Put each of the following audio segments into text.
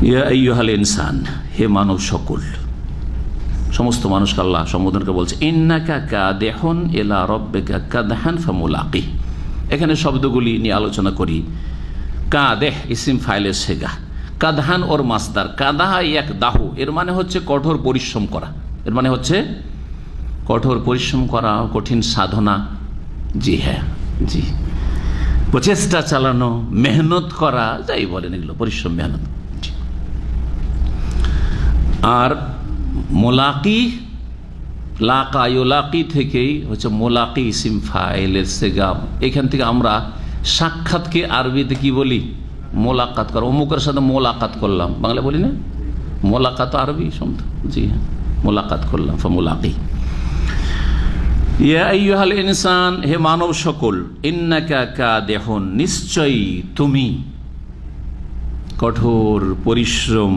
ইয়া আইয়ুহাল ইনসান, হে মানব সকল, সমস্ত মানুষকে আল্লাহ সম্বোধনকে বলছে ইন্নাকা কাদিহুন ইলা রাব্বিকা কাদহান ফামুলাকি। এখানে শব্দগুলি নিয়ে আলোচনা করি। কাদেহ ইসিম ফাইলের সেগা, কাদহান ওর মাসদার, কাদাহা এক দাহু, এর মানে হচ্ছে কঠোর পরিশ্রম করা, এর মানে হচ্ছে কঠোর পরিশ্রম করা, কঠিন সাধনা। জি হ্যাঁ, জি, প্রচেষ্টা চালানো, মেহনত করা, যাই বলেন এগুলো পরিশ্রম, মেহনত। আর মোলাকি, লাকা ইউলাকি থেকেই হচ্ছে মোলাকি ইসিম ফাইলের সেগা। এখান থেকে আমরা সাক্ষাৎকে আরবিতে কি বলি? মোলাকাত করা। অমুকের সাথে মোলাকাত করলাম, বাংলা বলি না? মোলাকাত আরবি শব্দ। জি হ্যাঁ, মোলাকাত করলাম, ফামুলাকি। ইয়া আইয়ুহাল ইনসান, হে মানব সকল, ইন্নাকা কাদিহুন, নিশ্চয়ই তুমি কঠোর পরিশ্রম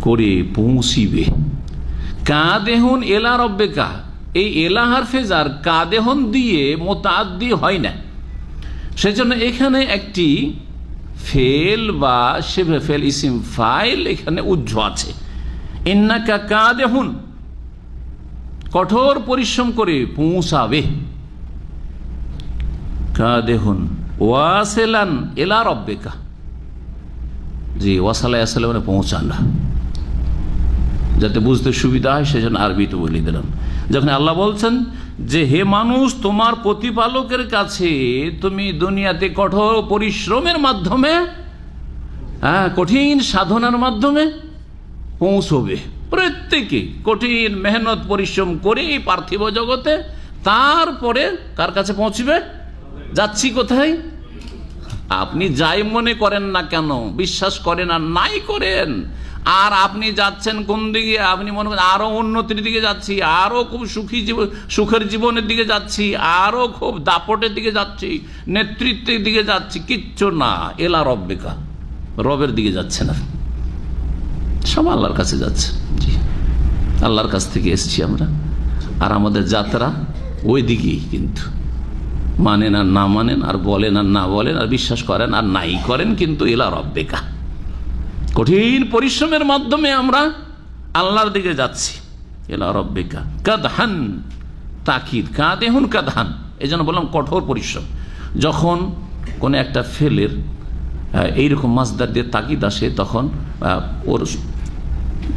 করে পৌঁছিবে। কাদেহুন এলা রব্বিকা, এই এলা হারফে জার কাদেহুন দিয়ে মুতাআদ্দি হয় না, সেজন্য এখানে একটি ফেল বা শিবে ফেল ইসিম ফাইল এখানে উজ্জ্ব আছে। ইন্নাকা কাদেহুন, কঠোর পরিশ্রম করে পৌঁছাবে। কাদেহুন ওয়াসিলান ইলা রব্বিকা, জি, ওয়াসালা আসলে মানে পৌঁছানো, যাতে বুঝতে সুবিধা হয় সেজন্য আরবিতে বলে দিলাম। যখন আল্লাহ বলছেন যে হে মানুষ, তোমার প্রতিপালকের কাছে তুমি দুনিয়াতে কঠোর পরিশ্রমের মাধ্যমে, কঠিন সাধনার মাধ্যমে পৌঁছবে। প্রত্যেকে কঠিন মেহনত পরিশ্রম করে এই পার্থিব জগতে, তারপরে কার কাছে পৌঁছবে? যাচ্ছি কোথায়? আপনি যাই মনে করেন না কেন, বিশ্বাস করেন আর নাই করেন, আর আপনি যাচ্ছেন কোন দিকে? আপনি মনে করেন আরো উন্নতির দিকে যাচ্ছি, আরো খুব সুখের জীবনের দিকে যাচ্ছি, আরো খুব দাপটের দিকে যাচ্ছি, নেতৃত্বের দিকে যাচ্ছি, কিচ্ছু না। এলা রব্বিকা, রবের দিকে যাচ্ছে না, সব আল্লাহর কাছে যাচ্ছে। জি, আল্লাহর কাছ থেকে এসছি আমরা, আর আমাদের যাত্রা ওই দিকেই। কিন্তু মানেন আর না মানেন, আর বলেন আর না বলেন, আর বিশ্বাস করেন আর নাই করেন, কিন্তু এলা রব্বিকা, কঠিন পরিশ্রমের মাধ্যমে আমরা আল্লাহর দিকে যাচ্ছি। এলা রব্বিকা কাদহান, তাকিদ, কাদেহুন কাদহান, এই জন্য বললাম কঠোর পরিশ্রম। যখন কোন একটা ফেলের এইরকম মাসদার দিয়ে তাকিদ আসে, তখন ওর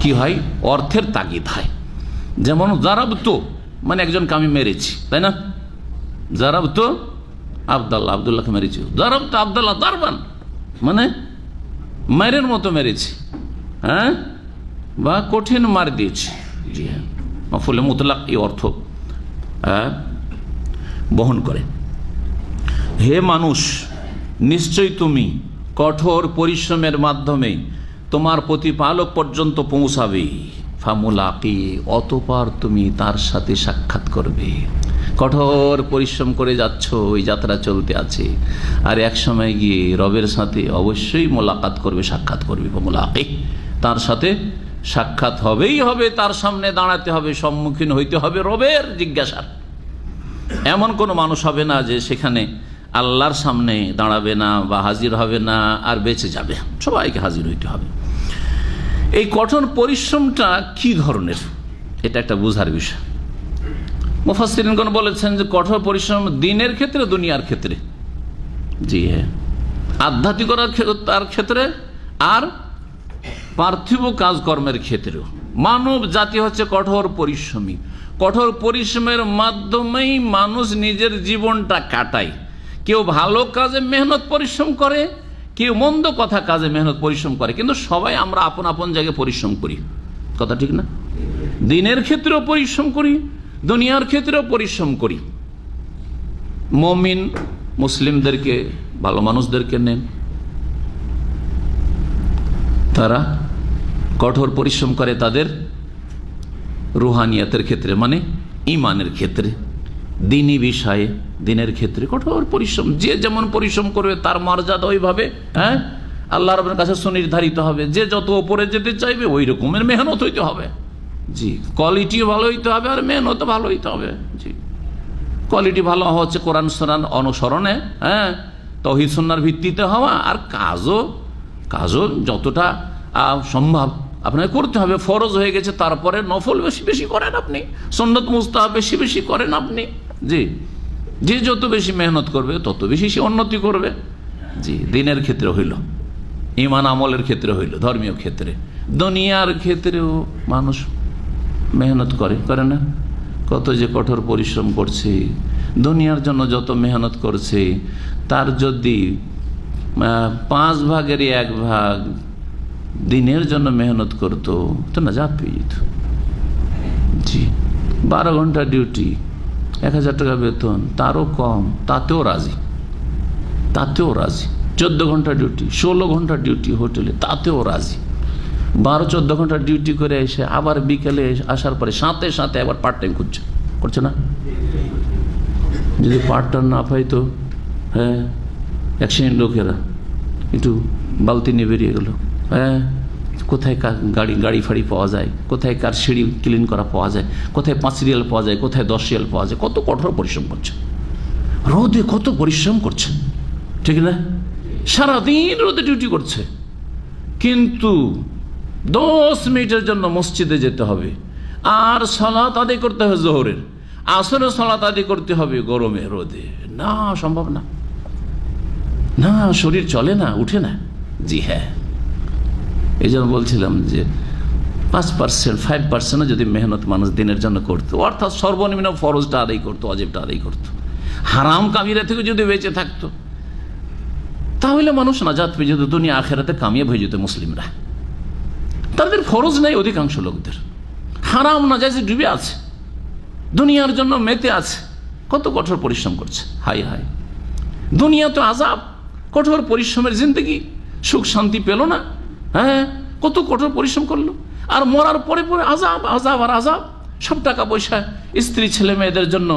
কি হয়? অর্থের তাকিদ হয়। যেমন জারাবতো মানে একজনকে আমি মেরেছি, তাই না? জারাবতো আবদুল্লাহ, আবদুল্লাহকে মেরেছি। জারাবতো আবদুল্লাহ দারবান মানে মারের মতো মেরেছি, হ্যাঁ, বা কঠিন মার দিয়েছি। জি হ্যাঁ, মাফুলে মুতলাক এই অর্থ বহন করে। হে মানুষ, নিশ্চয়ই তুমি কঠোর পরিশ্রমের মাধ্যমে তোমার প্রতিপালক পর্যন্ত পৌঁছাবে। ফামুলাকি, অতঃপর তুমি তার সাথে সাক্ষাৎ করবে। কঠোর পরিশ্রম করে যাচ্ছ, ওই যাত্রা চলতে আছে, আর এক সময় গিয়ে রবের সাথে অবশ্যই মোলাকাত করবে, সাক্ষাৎ করবে। ফামুলাকি, তার সাথে সাক্ষাৎ হবেই হবে, তার সামনে দাঁড়াতে হবে, সম্মুখীন হইতে হবে রবের জিজ্ঞাসার। এমন কোনো মানুষ হবে না যে সেখানে আল্লাহর সামনে দাঁড়াবে না বা হাজির হবে না আর বেঁচে যাবে, সবাইকে হাজির হইতে হবে। এই কঠোর পরিশ্রমটা কি ধরনের, এটা একটা বোঝার বিষয়। মুফাসসিরিনগণ বলেছেন যে কঠোর পরিশ্রম দিনের ক্ষেত্রে, দুনিয়ার ক্ষেত্রে, জি হ্যাঁ, আধ্যাত্মিকতার ক্ষেত্রে আর পার্থিব কাজকর্মের ক্ষেত্রেও মানব জাতি হচ্ছে কঠোর পরিশ্রমী। কঠোর পরিশ্রমের মাধ্যমেই মানুষ নিজের জীবনটা কাটায়। কেউ ভালো কাজে মেহনত পরিশ্রম করে, কেউ মন্দ কথা কাজে মেহনত পরিশ্রম করে, কিন্তু সবাই আমরা আপন আপন জায়গায় পরিশ্রম করি। কথা ঠিক না? দিনের ক্ষেত্রেও পরিশ্রম করি, দুনিয়ার ক্ষেত্রেও পরিশ্রম করি। মুমিন মুসলিমদেরকে, ভালো মানুষদেরকে নেন, তারা কঠোর পরিশ্রম করে তাদের রুহানিয়াতের ক্ষেত্রে, মানে ইমানের ক্ষেত্রে, দিনী বিষয়ে, দিনের ক্ষেত্রে কঠোর পরিশ্রম। যে যেমন পরিশ্রম করবে তার মর্যাদা ওইভাবে, হ্যাঁ, আল্লাহ রাব্বুল কাছে সুনির্ধারিত হবে। যে যত উপরে যেতে চাইবে ওই রকমের মেহনত হইতে হবে। জি, কোয়ালিটিও ভালো হইতে হবে আর মেহনত ভালো হইতে হবে। জি, কোয়ালিটি ভালো হওয়া হচ্ছে কোরআন সুন্নাহ অনুসরণে, হ্যাঁ, তাওহীদ সুন্নাহর ভিত্তিতে হওয়া, আর কাজও যতটা সম্ভব আপনাকে করতে হবে, ফরজ হয়ে গেছে, তারপরে নফল বেশি বেশি করেন আপনি, সুন্নত মুস্তাহাব বেশি বেশি করেন আপনি। জি, যে যত বেশি মেহনত করবে তত বেশি সে উন্নতি করবে। জি, দিনের ক্ষেত্রে হইল, ইমান আমলের ক্ষেত্রে হইল, ধর্মীয় ক্ষেত্রে, দুনিয়ার ক্ষেত্রেও মানুষ মেহনত করে না? কত যে কঠোর পরিশ্রম করছে, দুনিয়ার জন্য যত মেহনত করছে তার যদি 5 ভাগের 1 ভাগ দিনের জন্য মেহনত করতো তো নাজাত পেয়ে যেত। জি, 12 ঘন্টা ডিউটি, 1000 টাকা বেতন, তারও কম, তাতেও রাজি, 14 ঘন্টা ডিউটি, 16 ঘন্টা ডিউটি হোটেলে, তাতেও রাজি। 12-14 ঘন্টা ডিউটি করে এসে আবার বিকেলে আসার পরে সাথে সাথে আবার পার্ট টাইম করছে না? যদি পার্ট টাইম না পাই তো হ্যাঁ, অ্যাক্সিডেন্ট লোকেরা একটু বালতি নিয়ে বেরিয়ে গেল, হ্যাঁ, কোথায় গাড়ি ফাড়ি পাওয়া যায়, কোথায় কার সিঁড়ি ক্লিন করা পাওয়া যায়, কোথায় 5 রিয়াল পাওয়া যায়, কোথায় 10 রিয়াল পাওয়া যায়। কত কঠোর পরিশ্রম করছে, রোদে কত পরিশ্রম করছে, ঠিক না? সারাদিন রোদে ডিউটি করছে, কিন্তু 10 মিনিটের জন্য মসজিদে যেতে হবে, আর সালাত আদায় করতে হবে জোহরের, আসরের সালাত আদায় করতে হবে গরমে রোদে, না সম্ভব না, না শরীর চলে না, উঠে না। জি হ্যাঁ, এই জন্য বলছিলাম যে 5%, 5% যদি মেহনত মানুষ দিনের জন্য করতো, অর্থাৎ সর্বনিম্ন ফরজটা আদায় করতো, ওয়াজিবটা আদায় করতো, হারাম কামিরা থেকে যদি বেঁচে থাকতো, তাহলে মানুষ নাজাত পেয়ে যেত, দুনিয়া আখেরাতে কামিয়াব হয়ে যেত। মুসলিমরা তাদের ফরজ নেই, অধিকাংশ লোকদের হারাম নাজায়েজে ডুবে আছে, দুনিয়ার জন্য মেতে আছে, কত কঠোর পরিশ্রম করছে। হাই হাই, দুনিয়া তো আযাব, কঠোর পরিশ্রমের জিন্দগি, সুখ শান্তি পেল না। হ্যাঁ, কত কঠোর পরিশ্রম করলো, আর মরার পরে পরে আযাব আযাব আর আযাব। সব টাকা পয়সা স্ত্রী ছেলে মেয়েদের জন্য,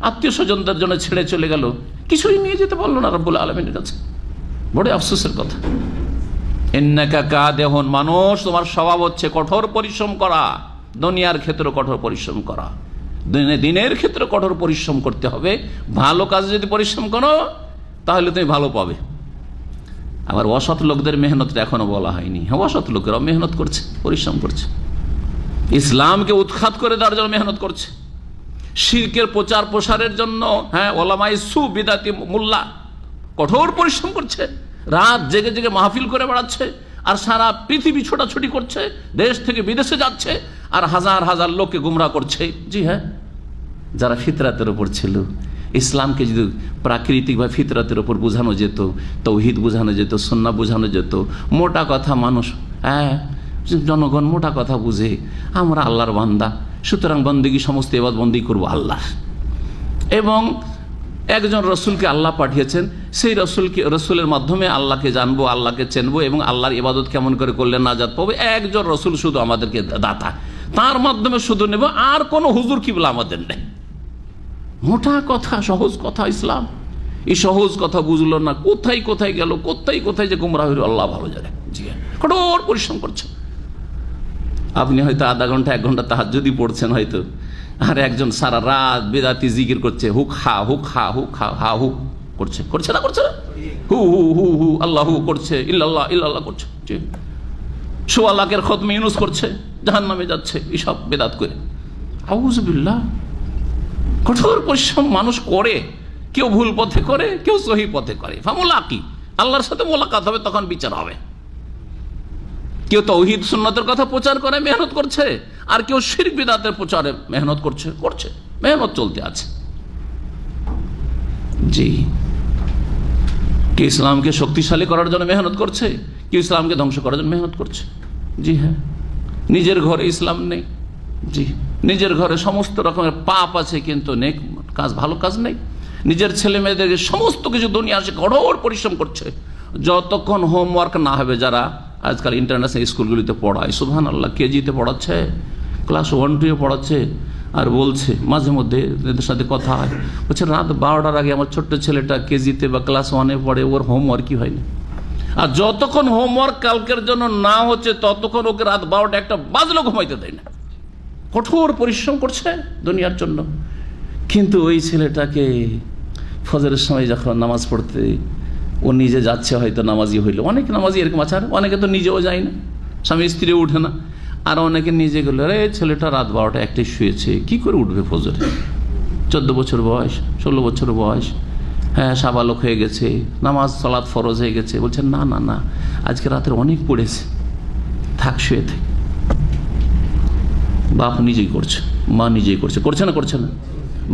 আত্মীয় স্বজনদের জন্য ছেড়ে চলে গেল, কিছুই নিয়ে যেতে পারলো না রব্বুল আলামিনের কাছে। বড় আফসোসের কথা। ইন্নাকা কাদেহুন, মানুষ তোমার স্বভাব হচ্ছে কঠোর পরিশ্রম করা, দুনিয়ার ক্ষেত্রে কঠোর পরিশ্রম করা, দিনের ক্ষেত্রে কঠোর পরিশ্রম করতে হবে। ভালো কাজে যদি পরিশ্রম করো তাহলে তুমি ভালো পাবে। আবার অসৎ লোকদের মেহনতটা এখনো বলা হয়নি। হ্যাঁ, অসৎ লোকেরাও মেহনত করছে, পরিশ্রম করছে, ইসলামকে উৎখাত করে দেওয়ার জন্য মেহনত করছে, শিরকের প্রচার প্রসারের জন্য। হ্যাঁ, ওলামায়ে সু বিদাতি মোল্লা কঠোর পরিশ্রম করছে, রাত জেগে জেগে মাহফিল করে বেড়াচ্ছে, আর সারা পৃথিবী ছোটাছুটি করছে, দেশ থেকে বিদেশে যাচ্ছে, আর হাজার হাজার লোককে গুমরাহ করছে। জি হ্যাঁ, যারা ফিতরাতের উপর ছিল, ইসলামকে যদি প্রাকৃতিক বা ফিতরাতের উপর বোঝানো যেত, তৌহিদ বোঝানো যেত, সুন্নাহ বোঝানো যেত, মোটা কথা মানুষ, হ্যাঁ, জনগণ মোটা কথা বুঝে আমরা আল্লাহর বান্দা, সুতরাং বন্দেগী সমস্ত ইবাদত বন্দেগী করবো আল্লাহ, এবং একজন রসুলকে আল্লাহ পাঠিয়েছেন, সেই রসুলের মাধ্যমে আল্লাহকে জানবো, আল্লাহকে চেনবো, এবং আল্লাহর ইবাদত কেমন করে করলে নাজাত পাবো। একজন রসুল শুধু আমাদেরকে দাতা, তার মাধ্যমে শুধু নেব, আর কোনো হুজুর কিবলা আমাদের নেই। মোটা কথা, সহজ কথা ইসলাম। এই সহজ কথা বুঝলো না, কোথায় কোথায় গেল, কোথায় কোথায় যে গুমরাহ হইল আল্লাহ ভালো জানে। জি, কঠোর পরিশ্রম করছে। আপনি হয়তো আধা ঘন্টা 1 ঘন্টা তাহাজ্জুদই পড়ছেন হয়তো, আর একজন সারা রাত বেদাতি জিকির করছে, হুক হা হুক হা হুক হা হা হুক করছে, করছে না করছে না, হু হু হু হু আল্লাহ হু করছে, ইল্লাল্লাহ ইল্লাল্লাহ করছে, সোয়া লাখের খতমে ইউনুস করছে, জাহান্নামে যাচ্ছে, এসব বেদাত করে। আউযু বিল্লাহ। কঠোর পরিশ্রম মানুষ করে, কেউ ভুল পথে করে, কেউ সহি পথে করে। ফামুলাকি, আল্লাহর সাথে মোলাকাত হবে, তখন বিচার হবে। কেউ তাওহীদ সুন্নাতের কথা প্রচার করে, মেহনত করছে, আর কেউ শিরক বিদআতের প্রচারে মেহনত করছে, মেহনত চলতে আছে। জি, কেউ ইসলামকে শক্তিশালী করার জন্য মেহনত করছে, কেউ ইসলামকে ধ্বংস করার জন্য মেহনত করছে। জি হ্যাঁ, নিজের ঘরে ইসলাম নেই। জি, নিজের ঘরে সমস্ত রকমের পাপ আছে, কিন্তু নেক কাজ, ভালো কাজ নেই। নিজের ছেলে মেয়েদেরকে সমস্ত কিছু দুনিয়া আসে, কঠোর পরিশ্রম করছে। যতক্ষণ হোমওয়ার্ক না হবে, যারা আজকাল ইন্টারন্যাশনাল স্কুলগুলিতে পড়ায়, সুবহানাল্লাহ, কেজিতে পড়াচ্ছে, ক্লাস 1-2 পড়াচ্ছে, আর বলছে মাঝে মধ্যে এদের সাথে কথা হয়, বলছে রাত 12টার আগে আমার ছোট্ট ছেলেটা কেজিতে বা ক্লাস 1-এ পড়ে, ওর হোমওয়ার্কই হয়নি। আর যতক্ষণ হোমওয়ার্ক কালকের জন্য না হচ্ছে, ততক্ষণ ওকে রাত 12টা-1টা বাজলেও ঘুমাইতে দেয় না। কঠোর পরিশ্রম করছে দুনিয়ার জন্য। কিন্তু ওই ছেলেটাকে ফজরের সময় যখন নামাজ পড়তে ও নিজে যাচ্ছে, হয়তো নামাজি হইল, অনেক নামাজি এরকম আছে, অনেকে তো নিজেও যায় না, স্বামী স্ত্রী উঠে না। আর অনেকে নিজে গেল, রে ছেলেটা রাত 12টা 1টায় শুয়েছে, কি করে উঠবে ফজরে? 14 বছর বয়স, 16 বছর বয়স, হ্যাঁ সাবালক হয়ে গেছে, নামাজ সালাত ফরজ হয়ে গেছে। বলছেন না না না, আজকে রাতের অনেক পড়েছে, থাক শুয়ে থাক। বাপ নিজেই করছে, মা নিজেই করছে, করছে না করছে না?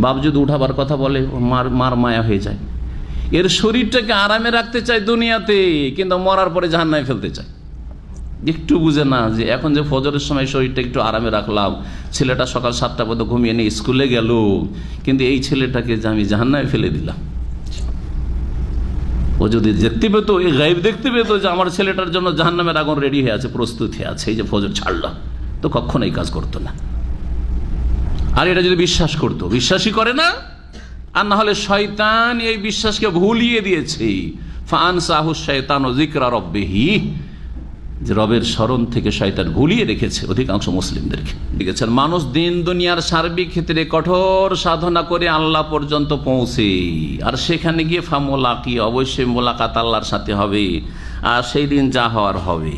বাপ যদি উঠাবার কথা বলে, মার মায়া হয়ে যায়। এর শরীরটাকে আরামে রাখতে চায় দুনিয়াতে, কিন্তু মরার পরে জাহান্নামে ফেলতে চায়। একটু বুঝে না যে এখন যে ফজরের সময় শরীরটা একটু আরামে রাখলাম, ছেলেটা সকাল 7টা পর্যন্ত ঘুমিয়ে নিয়ে স্কুলে গেল, কিন্তু এই ছেলেটাকে যে আমি জাহান্নামে ফেলে দিলাম। ও যদি দেখতে পেতো, এই গায়েব দেখতে পেতো যে আমার ছেলেটার জন্য জাহান্নামের আগুন রেডি হয়ে আছে, প্রস্তুত হয়ে আছে, এই যে ফজর ছাড়লাম, তো কখনো এই কাজ করতো না। আর এটা যদি বিশ্বাস করতো, বিশ্বাসই করে না। আর না হলে শয়তান এই বিশ্বাসকে ভুলিয়ে দিয়েছে। ফাআনসাহু শায়তানু যিকরা রাব্বিহি, যে রবের স্মরণ থেকে শয়তান ভুলিয়ে রেখেছে অধিকাংশ মুসলিমদেরকে। দেখেছেন, মানুষ দিন দুনিয়ার সার্বিক ক্ষেত্রে কঠোর সাধনা করে আল্লাহ পর্যন্ত পৌঁছে, আর সেখানে গিয়ে ফামুলাকি, অবশ্যই মোলাকাত আল্লাহর সাথে হবে, আর সেই দিন যা হওয়ার হবে।